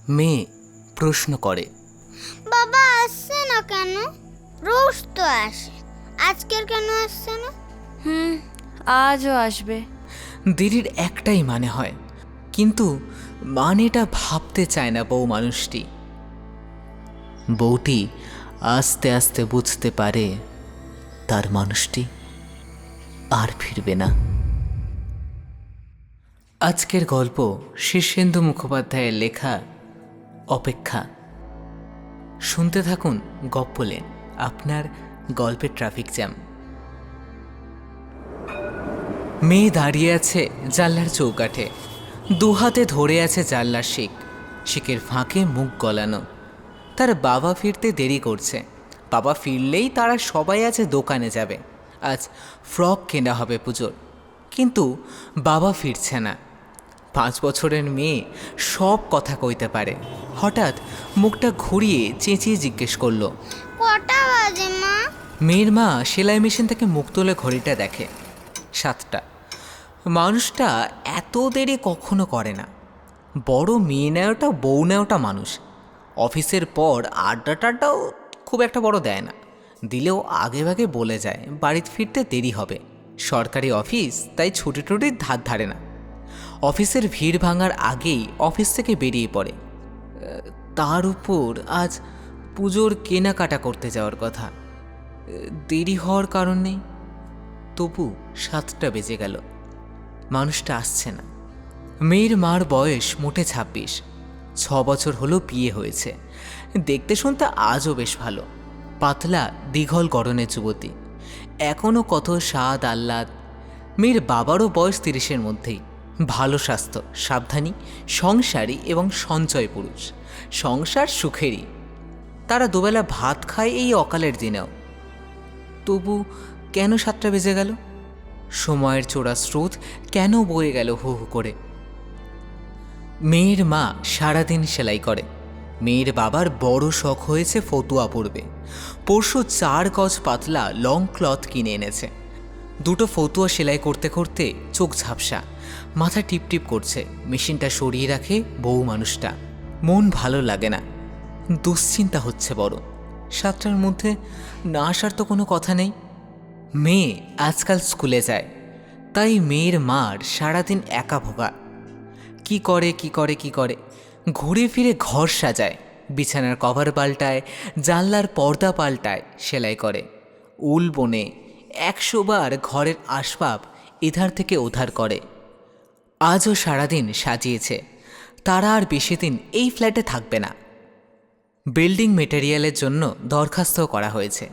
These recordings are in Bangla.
মেয়ে প্রশ্ন করে। বাবা আসছে না কেন? রোজ তো আসে, আজকের কেন আসছে না? আজও আসবে। দেরির একটাই মানে হয়, কিন্তু মানেটা ভাবতে চায় না বউ মানুষটি। বউটি আস্তে আস্তে বুঝতে পারে তার মানুষটি আর ফিরবে না। আজকের গল্প শীর্ষেন্দু মুখোপাধ্যায়ের লেখা অপেক্ষা। শুনতে থাকুন গপ্পলেন, আপনার গল্পের ট্রাফিক জ্যাম। মেয়ে দাঁড়িয়ে আছে জানলার চৌকাঠে, দুহাতে ধরে আছে জানলার শিক, শিকের ফাঁকে মুখ গলানো। তার বাবা ফিরতে দেরি করছে। বাবা ফিরলেই তারা সবাই আছে দোকানে যাবে, আজ ফ্রক কেনা হবে পুজোর। কিন্তু বাবা ফিরছে না। 5 বছরের মেয়ে সব কথা কইতে পারে। হঠাৎ মুখটা ঘুরিয়ে চেঁচিয়ে জিজ্ঞেস করলো, কটা বাজে মা? মেয়ের মা সেলাই মেশিন থেকে মুখ তুলে ঘড়িটা দেখে, 7টা। মানুষটা এত দেরি কখনো করে না। বড় মেয়ে নেওয়াটা বউ নেওয়াটা মানুষ। অফিসের পর আড্ডাটাও খুব একটা বড় দেয় না, দিলেও আগে ভাগে বলে যায় বাড়িতে ফিরতে দেরি হবে। সরকারি অফিস, তাই ছুটি টুটির ধার ধারে না। অফিসের ভিড় ভাঙার আগেই অফিস থেকে বেরিয়ে পড়ে। তার উপর আজ পুজোর কেনাকাটা করতে যাওয়ার কথা। দেরি হওয়ার কারণ নেই, তবু 7টা বেজে গেল, মানুষটা আসছে না। মেয়ের মার বয়স মোটে 26, 6 বছর হলো বিয়ে হয়েছে। দেখতে শুনতে আজও বেশ ভালো, পাতলা দীঘল গড়নের যুবতী, এখনও কত স্বাদ আহ্লাদ। মেয়ের বাবারও বয়স 30-এর মধ্যেই, ভালো স্বাস্থ্য, সাবধানী, সংসারী এবং সঞ্চয় পুরুষ। সংসার সুখেরই। তারা দুবেলা ভাত খায় এই অকালের দিনেও। তবু কেন 7টা বেজে গেল? সময়ের চোরা স্রোত কেন বয়ে গেল হু হু করে? মেয়ের মা সারাদিন সেলাই করে। মেয়ের বাবার বড় শখ হয়েছে ফতুয়া পরবে। পরশু 4 গজ পাতলা লং ক্লথ কিনে এনেছে। 2টো ফতুয়া সেলাই করতে করতে চোখ ঝাপসা, মাথা টিপটিপ করছে। মেশিনটা সরিয়ে রাখে বউ মানুষটা। মন ভালো লাগে না, দুশ্চিন্তা হচ্ছে বড়। 7টার মধ্যে না আসার তো কোনো কথা নেই। মেয়ে আজকাল স্কুলে যায়, তাই মেয়ের মার সারাদিন একা ভোগা। কি করে ঘুরে ফিরে ঘর সাজায়, বিছানার কভার পাল্টায়, জানলার পর্দা পাল্টায়, সেলাই করে, উল বোনে, 100 বার ঘরের আসবাব এধার থেকে ওধার করে। আজও সারাদিন সাজিয়েছে। তারা আর বেশি দিন এই ফ্ল্যাটে থাকবে না। বিল্ডিং মেটেরিয়ালের জন্য দরখাস্ত করা হয়েছে।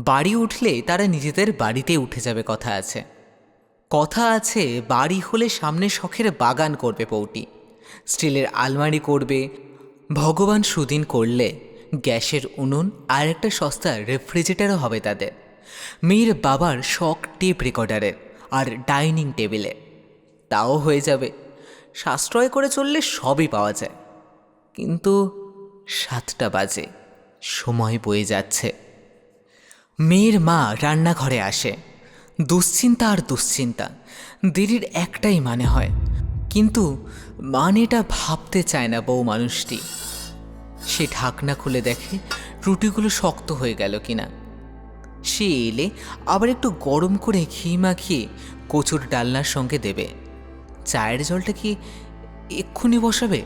বাড়ি উঠলে তারা নিজেদের বাড়িতে উঠে যাবে কথা আছে। বাড়ি হলে সামনে শখের বাগান করবে বউটি, স্টিলের আলমারি করবে। ভগবান সুদিন করলে গ্যাসের উনুন আর একটা সস্তা রেফ্রিজারেটরও হবে তাদের। মেয়ের বাবার শখ টেপ রেকর্ডারের আর ডাইনিং টেবিলে, তাও হয়ে যাবে। সাশ্রয় করে চললে সবই পাওয়া যায়। কিন্তু 7টা বাজে, সময় বয়ে যাচ্ছে। মেয়ের মা রান্নাঘরে আসে। দুশ্চিন্তা আর দুশ্চিন্তা। দেরির একটাই মানে হয়, কিন্তু মানেটা ভাবতে চায় না বউ মানুষটি। সে ঢাকনা খুলে দেখে রুটিগুলো শক্ত হয়ে গেল কিনা। সে এলে আবার একটু গরম করে ঘি মাখিয়ে কচুর ডালনার সঙ্গে দেবে। চায়ের জলটা কি এক্ষুনি বসাবে?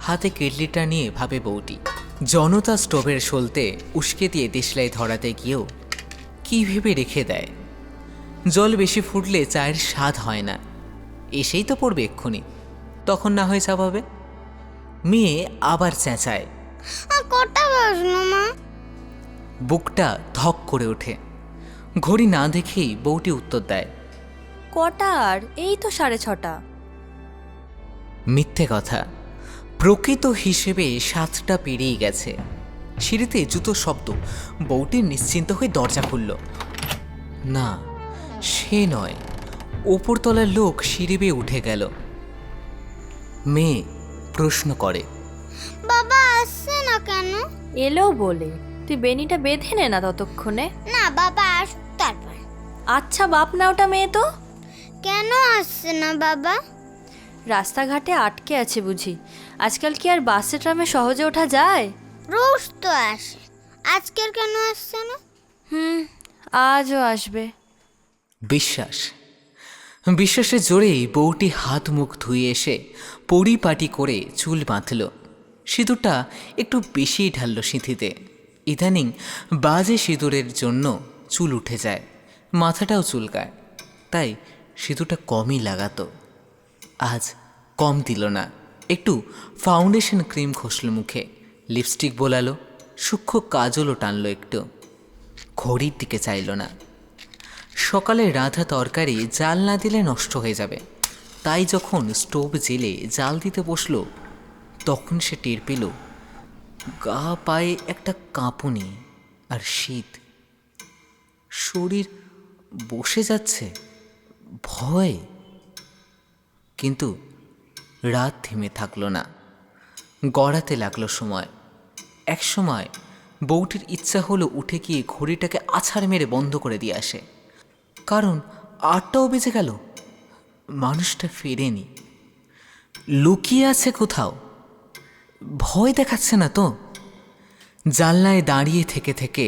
হাতে কেটলিটা নিয়ে ভাবে বউটি। জনতা স্টোভের সলতে উস্কে দিয়ে দেশলাই ধরাতে গিয়েও কি ভেবে রেখে দেয়। জল বেশি ফুটলে চায়ের স্বাদ হয় না। এসেই তো পড়বে এক্ষুনি, তখন না হয় চাপাবে। মেয়ে আবার চেঁচায়, কটা বাজলো মা? বুকটা ধক করে ওঠে। ঘড়ি না দেখেই বউটি উত্তর দেয়, কটা আর? এই তো 6:30। মিথ্যে কথা। প্রকৃত হিসেবে 7টা পেরিয়ে গেছে। সিঁড়িতে জুতোর শব্দ। বউটি নিশ্চিন্ত হয়ে দরজা খুলল। না, সে নয়, ওপরতলার লোক সিঁড়ি বেয়ে উঠে গেল। মেয়ে প্রশ্ন করে, বাবা আসছে না কেন? এলো বলে তুই বেনিটা বেঁধে নে না ততক্ষণে। না, বাবা আসুক তারপর। আচ্ছা বাপ না ওটা মেয়ে তো। কেন আসছে না বাবা? রাস্তাঘাটে আটকে আছে বুঝি? আজকাল কি আর বাসে ট্রামে সহজে ওঠা যায়? রোজ তো আসে, আজকের কেন আসছে না? আজও আসবে। বিশ্বাসের জোরেই বউটি হাত মুখ ধুয়ে এসে পরিপাটি করে চুল বাঁধল। সিঁদুরটা একটু বেশিই ঢালল সিঁথিতে। ইদানিং বাজে সিঁদুরের জন্য চুল উঠে যায়, মাথাটাও চুলকায়, তাই সিঁদুরটা কমই লাগাতো। আজ কম দিল না, একটু ফাউন্ডেশন ক্রিম ঘষল মুখে, লিপস্টিক বোলালো, সূক্ষ্ম কাজলও টানলো একটু। ঘড়ির দিকে চাইল না। সকালে রাঁধা তরকারি জাল না দিলে নষ্ট হয়ে যাবে, তাই যখন স্টোভ জেলে জাল দিতে বসলো তখন সে টের পেল গা পায়ে একটা কাঁপুনি আর শীত। শরীর বসে যাচ্ছে, ভয়। কিন্তু রাত থেমে থাকলো না, গড়াতে লাগলো সময়। এক সময় বউটির ইচ্ছা হলো উঠে গিয়ে ঘড়িটাকে আছাড় মেরে বন্ধ করে দিয়ে আসে, কারণ 8টাও বেজে গেল, মানুষটা ফেরেনি, লুকিয়ে আছে কোথাও। ভয় দেখাচ্ছে না তো? জানলায় দাঁড়িয়ে থেকে থেকে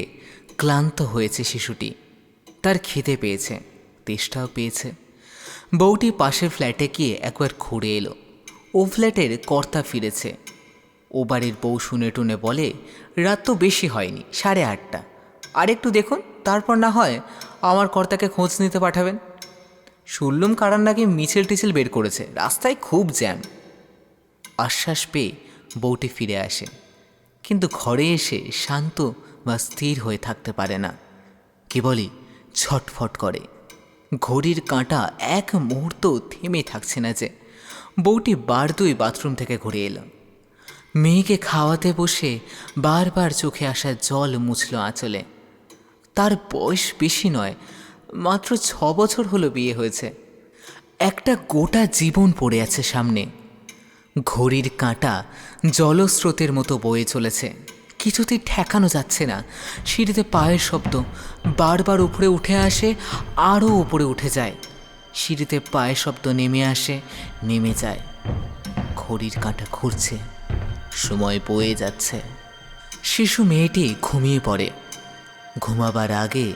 ক্লান্ত হয়েছে শিশুটি। তার খিদে পেয়েছে, তেষ্টাও পেয়েছে। বউটি পাশের ফ্ল্যাটে গিয়ে একবার ঘুরে এলো। ও ফ্ল্যাটের কর্তা ফিরেছে। ও বাড়ির বউ শুনে টুনে বলে, রাত তো বেশি হয়নি, 8:30। আর একটু দেখুন, তারপর না হয় আমার কর্তাকে খোঁজ নিতে পাঠাবেন। শুনলুম কারার নাকি মিছিল টিছিল বের করেছে, রাস্তায় খুব জ্যাম। আশ্বাস পেয়ে বউটি ফিরে আসে, কিন্তু ঘরে এসে শান্ত বা স্থির হয়ে থাকতে পারে না, কেবলই ছটফট করে। ঘড়ির কাঁটা এক মুহূর্ত থেমে থাকছে না যে। বউটি বার দুই বাথরুম থেকে ঘুরে এলো। মেয়েকে খাওয়াতে বসে বারবার চোখে আসা জল মুছল আঁচলে। তার বয়স বেশি নয়, মাত্র 6 বছর হলো বিয়ে হয়েছে। একটা গোটা জীবন পড়ে আছে সামনে। ঘড়ির কাঁটা জলস্রোতের মতো বয়ে চলেছে, কিছুতেই ঠেকানো যাচ্ছে না। সিঁড়িতে পায়ের শব্দ, বারবার উপরে উঠে আসে, আরও উপরে উঠে যায়। সিঁড়িতে পায়ের শব্দ নেমে আসে, নেমে যায়। ঘড়ির কাঁটা ঘুরছে, সময় বয়ে যাচ্ছে। শিশু মেয়েটি ঘুমিয়ে পড়ে। ঘুমাবার আগে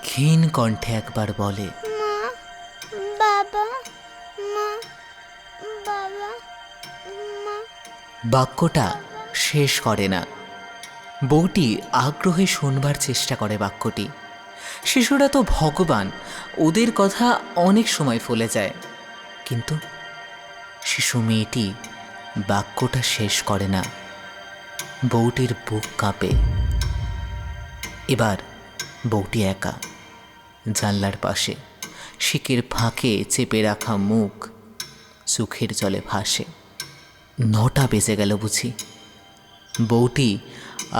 ক্ষীণ কণ্ঠে একবার বলে, মা, বাবা, মা, বাবা, মা। বাক্যটা শেষ করে না। বউটি আগ্রহে শুনবার চেষ্টা করে বাক্যটি। শিশুরা তো ভগবান, ওদের কথা অনেক সময় ফলে যায়, কিন্তু শিশু মেয়েটি বাক্যটা শেষ করে না। বউটির বুক কাঁপে। এবার বউটি একা, জানলার পাশে, শিকের ফাঁকে চেপে রাখা মুখ চোখের জলে ভাসে। 9টা বেজে গেল বুঝি। বউটি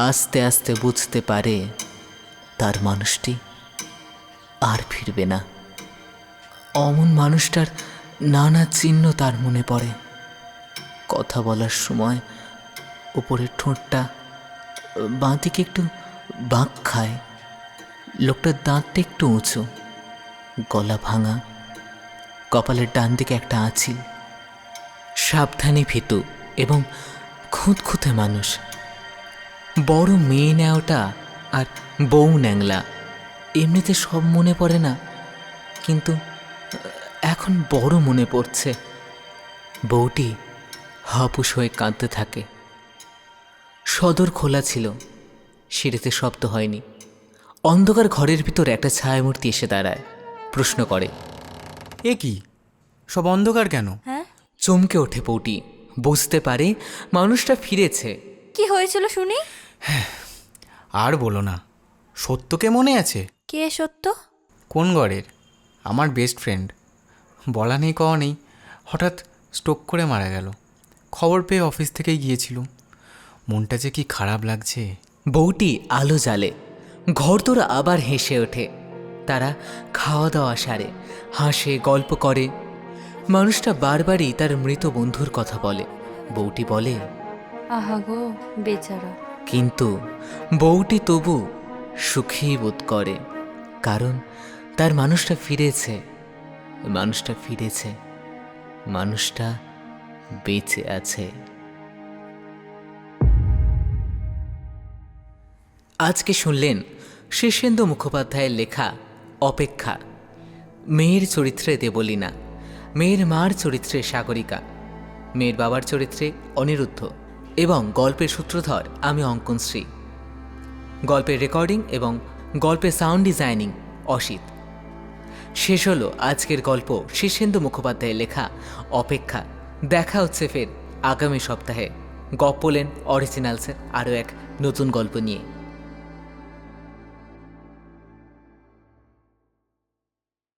আস্তে আস্তে বুঝতে পারে তার মানুষটি আর ফিরবে না। অমন মানুষটার নানা চিহ্ন তার মনে পড়ে। কথা বলার সময় উপরের ঠোঁটটা বাঁ দিকে একটু বাঁক খায়, লোকটার দাঁতটা একটু উঁচু, গলা ভাঙা, কপালের ডান দিকে একটা আঁচিল। সাবধানী ভীতু এবং খুঁতখুঁতে মানুষ। বড় মেয়ে নেওয়াটা আর বউ ন্যাংলা এমনিতে সব মনে পড়ে না, কিন্তু এখন বড় মনে পড়ছে। বউটি হাপুস হয়ে কাঁদতে থাকে। সদর খোলা ছিল, সিঁড়িতে শব্দ হয়নি। অন্ধকার ঘরের ভিতর একটা ছায়ামূর্তি এসে দাঁড়ায়, প্রশ্ন করে, এ কি, সব অন্ধকার কেন? হ্যাঁ, চমকে ওঠে বউটি, বুঝতে পারে মানুষটা ফিরেছে। কি হয়েছিল শুনি? আর বলো না, সত্যকে মনে আছে? কে সত্য? কোন ঘরের? আমার বেস্ট ফ্রেন্ড। বলা নেই কওয়া নেই, হঠাৎ স্ট্রোক করে মারা গেল। খবর পেয়ে অফিস থেকেই গিয়েছিলুম। মনটা যে কি খারাপ লাগছে। বউটি আলো জ্বালে, ঘরদোর আবার হেসে ওঠে। তারা খাওয়া দাওয়া সারে, হাসে, গল্প করে। মানুষটা বারবারই তার মৃত বন্ধুর কথা বলে। বউটি বলে, আহা গো বেচারা। কিন্তু বউটি তবু সুখী বোধ করে, কারণ তার মানুষটা ফিরেছে, মানুষটা ফিরেছে, মানুষটা বেঁচে আছে। আজকে শুনলেন শীর্ষেন্দু মুখোপাধ্যায়ের লেখা অপেক্ষা। মেয়ের চরিত্রে দেবলীনা, মেয়ের মার চরিত্রে সাগরিকা, মেয়ের বাবার চরিত্রে অনিরুদ্ধ এবং গল্পের সূত্রধর আমি অঙ্কনশ্রী। গল্পের রেকর্ডিং এবং গল্পের সাউন্ড ডিজাইনিং অসিত। শেষ হলো আজকের গল্প শীর্ষেন্দু মুখোপাধ্যায়ের লেখা অপেক্ষা। দেখা হচ্ছে ফের আগামী সপ্তাহে গপ্পোলেন অরিজিনালসের আরও এক নতুন গল্প নিয়ে।